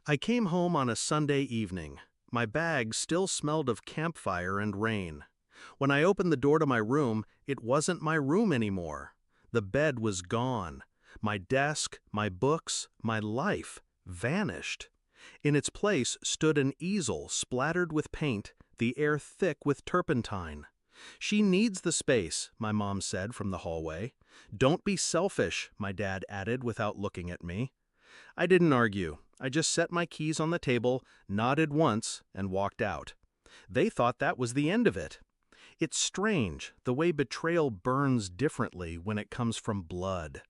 I came home on a Sunday evening. My bag still smelled of campfire and rain. When I opened the door to my room, it wasn't my room anymore. The bed was gone. My desk, my books, my life vanished. In its place stood an easel splattered with paint, the air thick with turpentine. "She needs the space," my mom said from the hallway. "Don't be selfish," my dad added without looking at me. I didn't argue. I just set my keys on the table, nodded once, and walked out. They thought that was the end of it. It's strange, the way betrayal burns differently when it comes from blood.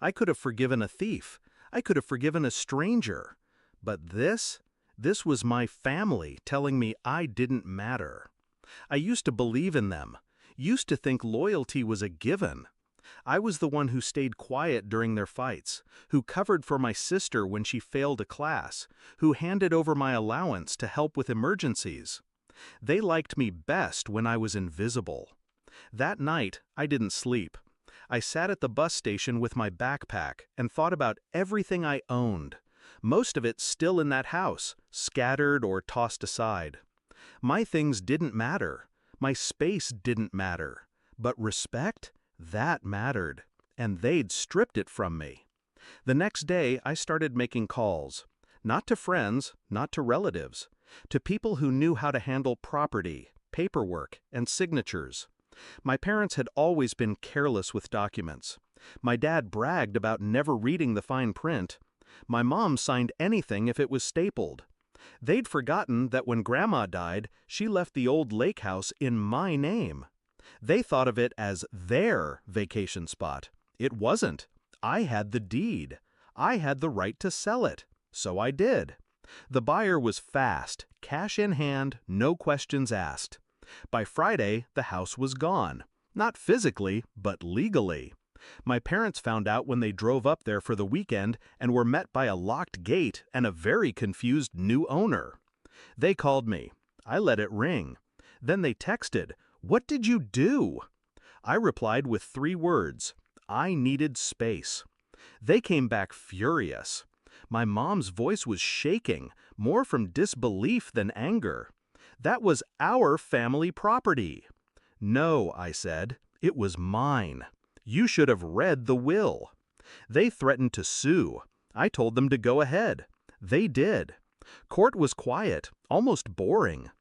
I could have forgiven a thief. I could have forgiven a stranger. But this was my family telling me I didn't matter. I used to believe in them, used to think loyalty was a given. I was the one who stayed quiet during their fights, who covered for my sister when she failed a class, who handed over my allowance to help with emergencies. They liked me best when I was invisible. That night, I didn't sleep. I sat at the bus station with my backpack and thought about everything I owned. Most of it still in that house, scattered or tossed aside. My things didn't matter. My space didn't matter. But respect? That mattered. And they'd stripped it from me. The next day, I started making calls. Not to friends, not to relatives. To people who knew how to handle property, paperwork, and signatures. My parents had always been careless with documents. My dad bragged about never reading the fine print. My mom signed anything if it was stapled. They'd forgotten that when Grandma died, she left the old lake house in my name. They thought of it as their vacation spot. It wasn't. I had the deed. I had the right to sell it. So I did. The buyer was fast, cash in hand, no questions asked. By Friday, the house was gone. Not physically, but legally. My parents found out when they drove up there for the weekend and were met by a locked gate and a very confused new owner. They called me. I let it ring. Then they texted, "What did you do?" I replied with 3 words. I needed space. They came back furious. My mom's voice was shaking, more from disbelief than anger. That was our family property. "No," I said, "it was mine. You should have read the will." They threatened to sue. I told them to go ahead. They did. Court was quiet, almost boring.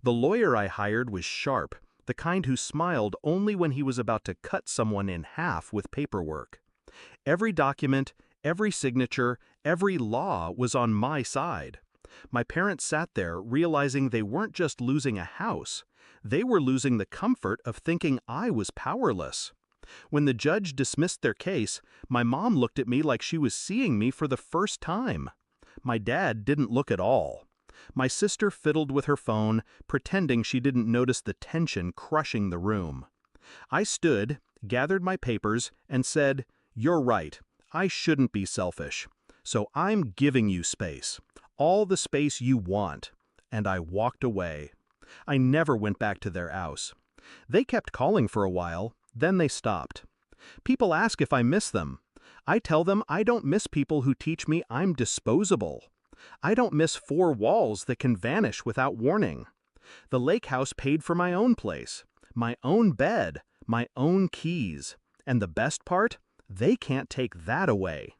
The lawyer I hired was sharp, the kind who smiled only when he was about to cut someone in half with paperwork. Every document, every signature, every law was on my side. My parents sat there realizing they weren't just losing a house. They were losing the comfort of thinking I was powerless. When the judge dismissed their case, my mom looked at me like she was seeing me for the first time. My dad didn't look at all. My sister fiddled with her phone, pretending she didn't notice the tension crushing the room. I stood, gathered my papers, and said, "You're right. I shouldn't be selfish. So I'm giving you space. All the space you want." And I walked away. I never went back to their house. They kept calling for a while, then they stopped. People ask if I miss them. I tell them I don't miss people who teach me I'm disposable. I don't miss 4 walls that can vanish without warning. The lake house paid for my own place, my own bed, my own keys. And the best part? They can't take that away.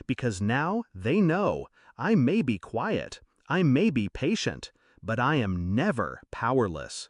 Because now they know I may be quiet, I may be patient, but I am never powerless.